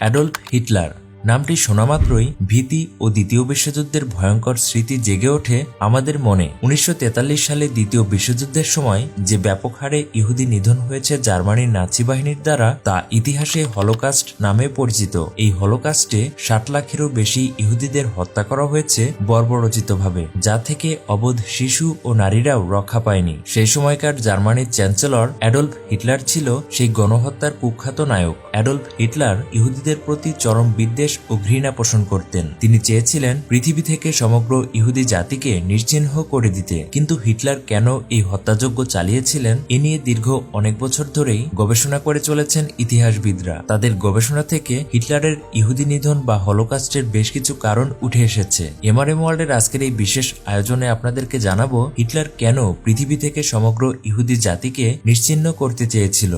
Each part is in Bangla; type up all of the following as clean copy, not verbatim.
অ্যাডলফ হিটলার নামটি শোনামাত্রই ভীতি ও দ্বিতীয় বিশ্বযুদ্ধের ভয়ঙ্কর স্মৃতি জেগে ওঠে আমাদের মনে। 1943 সালে দ্বিতীয় বিশ্বযুদ্ধের সময় যে ব্যাপক হারে ইহুদি নিধন হয়েছে জার্মানির নাৎসি বাহিনীর দ্বারা তা ইতিহাসে হলোকাস্ট নামে পরিচিত। এই হলোকাস্টে 60 লাখেরও বেশি ইহুদিদের হত্যা করা হয়েছে বর্বরোচিতভাবে, যা থেকে অবোধ শিশু ও নারীরাও রক্ষা পায়নি। সেই সময়কার জার্মানির চ্যান্সেলর অ্যাডলফ হিটলার ছিল সেই গণহত্যার কুখ্যাত নায়ক। অ্যাডলফ হিটলার ইহুদিদের প্রতি চরম বিদ্বেষ ও ঘৃণা পোষণ করতেন। তিনি চেয়েছিলেন পৃথিবী থেকে সমগ্র ইহুদি জাতিকে নিশ্চিহ্ন করে দিতে। কিন্তু হিটলার কেন এই হত্যাযজ্ঞ চালিয়েছিলেন এ নিয়ে দীর্ঘ অনেক বছর ধরেই গবেষণা করে চলেছেন ইতিহাসবিদরা। তাদের গবেষণা থেকে হিটলারের ইহুদি নিধন বা হলোকাস্টের বেশ কিছু কারণ উঠে এসেছে। এমআরএম ওয়ার্ল্ডের আজকের এই বিশেষ আয়োজনে আপনাদেরকে জানাবো হিটলার কেন পৃথিবী থেকে সমগ্র ইহুদি জাতিকে নিশ্চিহ্ন করতে চেয়েছিল।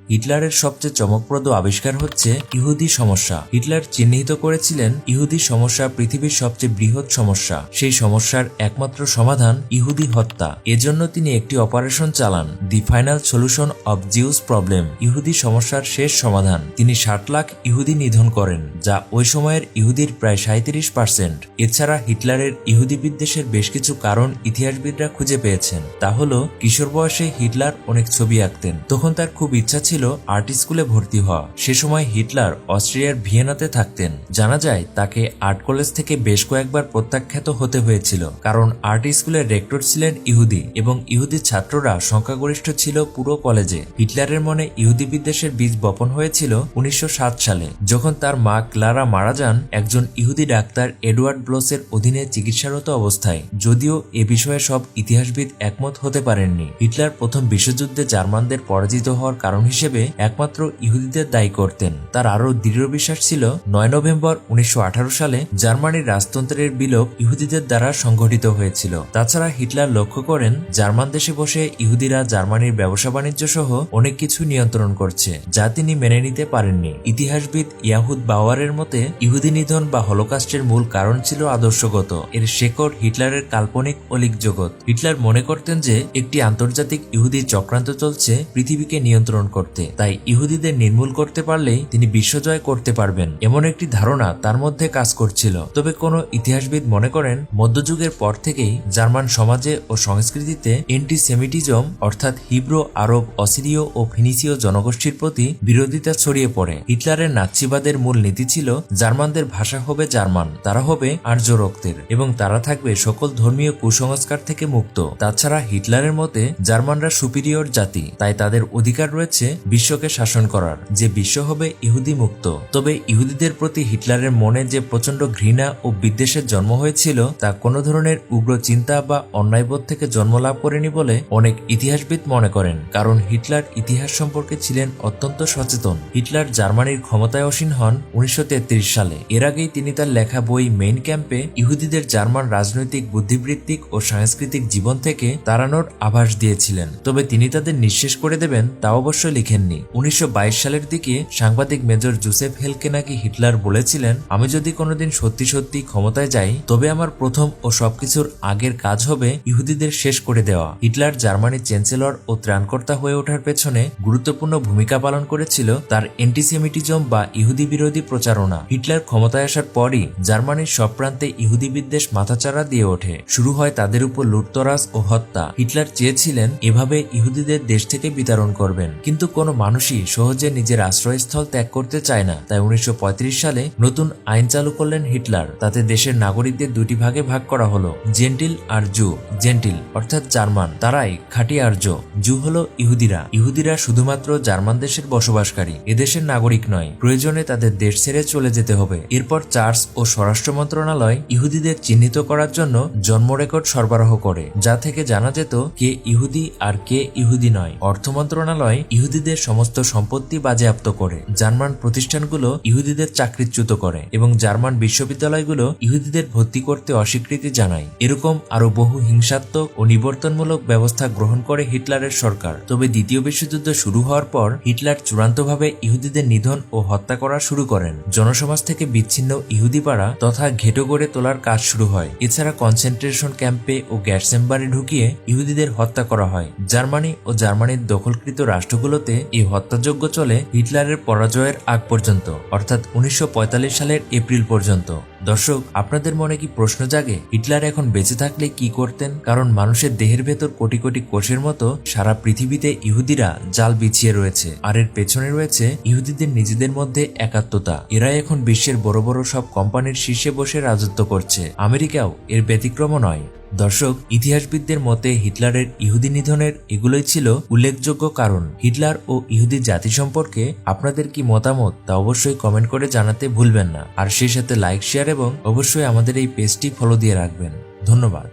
হিটলারের সবচেয়ে চমকপ্রদ আবিষ্কার হচ্ছে ইহুদি সমস্যা। হিটলার চিহ্নিত করেছিলেন ইহুদি সমস্যা পৃথিবীর সবচেয়ে বৃহৎ সমস্যা। সেই সমস্যার একমাত্র সমাধান ইহুদি হত্যা। এজন্য তিনি একটি অপারেশন চালান, the final solution of Jews problem, ইহুদি সমস্যার শেষ সমাধান। তিনি 60 লাখ ইহুদি নিধন করেন, যা ওই সময়ের ইহুদির প্রায় 37%। এছাড়া হিটলারের ইহুদি বিদ্বেষের বেশ কিছু কারণ ইতিহাসবিদরা খুঁজে পেয়েছেন। তা হলো কিশোর বয়সে হিটলার অনেক ছবি আঁকতেন। তখন তার খুব ইচ্ছা ছিল আর্ট স্কুলে ভর্তি হওয়া। সে সময় হিটলার অস্ট্রিয়ার ভিয়েনাতে থাকতেন। জানা যায় তাকে আর্ট কলেজ থেকে বেশ কয়েকবার প্রত্যাখ্যাত হতে হয়েছিল, কারণ আর্ট স্কুলের রেক্টর ছিলেন ইহুদি এবং ইহুদি ছাত্ররা সংখ্যাগরিষ্ঠ ছিল পুরো কলেজে। হিটলারের মনে ইহুদি বিদ্বেষের বীজ বপন হয়েছিল 1907 সালে, যখন তার মা ক্লারা মারা যান একজন ইহুদি ডাক্তার এডওয়ার্ড ব্লোসের অধীনে চিকিৎসারত অবস্থায়। যদিও এ বিষয়ে সব ইতিহাসবিদ একমত হতে পারেননি। হিটলার প্রথম বিশ্বযুদ্ধে জার্মানদের পরাজিত হওয়ার কারণ হিসেবে একমাত্র ইহুদিদের দায়ী করতেন। তার আরও দৃঢ় বিশ্বাস ছিল 9 নভেম্বর 1918 সালে জার্মানির রাজতন্ত্রের বিলোপ ইহুদিদের দ্বারা সংঘটিত হয়েছিল। তাছাড়া হিটলার লক্ষ্য করেন জার্মান দেশে বসে ইহুদিরা জার্মানির ব্যবসা বাণিজ্য সহ অনেক কিছু নিয়ন্ত্রণ করছে, যা তিনি মেনে নিতে পারেননি। ইতিহাসবিদ ইয়াহুদ বাওয়ারের মতে ইহুদি নিধন বা হলোকাস্টের মূল কারণ ছিল আদর্শগত। এর শেকড় হিটলারের কাল্পনিক অলিক জগৎ। হিটলার মনে করতেন যে একটি আন্তর্জাতিক ইহুদি চক্রান্ত চলছে পৃথিবীকে নিয়ন্ত্রণ করতে, তাই ইহুদিদের নির্মূল করতে পারলেই তিনি বিশ্বজয় করতে পারবেন, এমন একটি ধারণা তার মধ্যে কাজ করছিল। তবে কোন ইতিহাসবিদ মনে করেন মধ্যযুগের পর থেকেই জার্মান সমাজে ও সংস্কৃতিতে অ্যান্টিসেমিটিজম অর্থাৎ হিব্রু, আরব, অসিরীয় ও ফিনিসীয় জনগোষ্ঠীর প্রতি বিরোধিতা ছড়িয়ে পড়ে। হিটলারের নাৎসিবাদের মূল নীতি ছিল জার্মানদের ভাষা হবে জার্মান, তারা হবে আর্য রক্তের এবং তারা থাকবে সকল ধর্মীয় কুসংস্কার থেকে মুক্ত। তাছাড়া হিটলারের মতে জার্মানরা সুপিরিয়র জাতি, তাই তাদের অধিকার রয়েছে বিশ্বকে শাসন করার, যে বিশ্ব হবে ইহুদি মুক্ত। তবে ইহুদিদের প্রতি হিটলারের মনে যে প্রচন্ড ঘৃণা ও বিদ্বেষের জন্ম হয়েছিল তা কোনো ধরনের উগ্র চিন্তা বা অন্যায়বোধ থেকে জন্ম লাভ করেনি বলে অনেক ইতিহাসবিদ মনে করেন, কারণ হিটলার ইতিহাস সম্পর্কে ছিলেন অত্যন্ত সচেতন। হিটলার জার্মানির ক্ষমতায় আসীন হন 1933 সালে। এর আগেই তিনি তার লেখা বই মেইন ক্যাম্পে ইহুদিদের জার্মান রাজনৈতিক, বুদ্ধিবৃত্তিক ও সাংস্কৃতিক জীবন থেকে তাড়ানোর আভাস দিয়েছিলেন। তবে তিনি তাদের নিঃশেষ করে দেবেন তা অবশ্যই লিখেননি। 1922 সালের দিকে সাংবাদিক মেজর জোসেফ হেলকে নাকি হিটলার বলেছিলেন, আমি যদি কোনোদিন সত্যি সত্যি ক্ষমতায় যাই তবে আমার প্রথম ও সবকিছুর আগের কাজ হবে ইহুদিদের শেষ করে দেওয়া। হিটলার জার্মানির চ্যান্সেলর ও ত্রাণকর্তা হয়ে ওঠার পেছনে গুরুত্বপূর্ণ ভূমিকা পালন করেছিল তার অ্যান্টিসেমিটিজম বা ইহুদি বিরোধী প্রচারণা। হিটলার ক্ষমতায় আসার পরই জার্মানির সব প্রান্তে ইহুদি বিদ্বেষ মাথাচাড়া দিয়ে ওঠে। শুরু হয় তাদের উপর লুটতরাজ ও হত্যা। হিটলার চেয়েছিলেন এভাবে ইহুদিদের দেশ থেকে বিতাড়ন করবেন, কিন্তু কোনো মানুষই সহজে নিজের আশ্রয়স্থল ত্যাগ করতে চায় না। তাই 1935 সালে নতুন আইন চালু করলেন হিটলার। তাতে দেশের নাগরিকদের দুটি ভাগে ভাগ করা হলো, জেন্টিল আর জু। জেন্টিল অর্থাৎ জার্মান, তারাই খাঁটি আর্য। জু হলো ইহুদিরা। ইহুদিরা শুধুমাত্র জার্মান দেশের বসবাসকারী, এদেশের নাগরিক নয়। প্রয়োজনে তাদের দেশ ছেড়ে চলে যেতে হবে। এরপর চার্চ ও স্বরাষ্ট্র মন্ত্রণালয় ইহুদিদের চিহ্নিত করার জন্য জন্ম রেকর্ড সরবরাহ করে, যা থেকে জানা যেত কে ইহুদি আর কে ইহুদি নয়। অর্থ মন্ত্রণালয় ইহুদিদের সমস্ত সম্পত্তি বাজেয়াপ্ত করে। জার্মান প্রতিষ্ঠানগুলো ইহুদিদের চাকরিচ্যুত করে এবং জার্মান বিশ্ববিদ্যালয়গুলো ইহুদিদের ভর্তি করতে অস্বীকৃতি জানায়। এরকম আরো বহু হিংসাত্মক ও নিবর্তনমূলক ব্যবস্থা গ্রহণ করে হিটলারের সরকার। তবে দ্বিতীয় বিশ্বযুদ্ধ শুরু হওয়ার পর হিটলার চূড়ান্তভাবে ইহুদিদের নিধন ও হত্যা করা শুরু করেন। জনসমাজ থেকে বিচ্ছিন্ন ইহুদি পাড়া তথা ঘেটো গড়ে তোলার কাজ শুরু হয়। এছাড়া কনসেন্ট্রেশন ক্যাম্পে ও গ্যাস চেম্বারে ঢুকিয়ে ইহুদিদের হত্যা করা হয়। জার্মানি ও জার্মানির দখলকৃত রাষ্ট্রগুলোতে মতে এই হত্যাযজ্ঞ চলে হিটলারের পরাজয়ের আগ পর্যন্ত, অর্থাৎ 1945 সালের এপ্রিল পর্যন্ত। দর্শক, আপনাদের মনে কি প্রশ্ন জাগে হিটলার এখন বেঁচে থাকলে কি করতেন? কারণ মানুষের দেহের ভেতর কোটি কোটি কোষের মতো সারা পৃথিবীতে ইহুদিরা জাল বিছিয়ে রয়েছে, আর এর পেছনে রয়েছে ইহুদিদের নিজেদের মধ্যে একাত্মতা। এরা এখন বিশ্বের বড় বড় সব কোম্পানির শীর্ষে বসে রাজত্ব করছে, আমেরিকাও এর ব্যতিক্রম নয়। দর্শক, ইতিহাসবিদদের মতে হিটলারের ইহুদি নিধনের এগুলোই ছিল উল্লেখযোগ্য কারণ। হিটলার ও ইহুদি জাতি সম্পর্কে আপনাদের কি মতামত তা অবশ্যই কমেন্ট করে জানাতে ভুলবেন না, আর সেই সাথে লাইক, শেয়ার এবং অবশ্যই আমাদের এই পেজটি ফলো দিয়ে রাখবেন। ধন্যবাদ।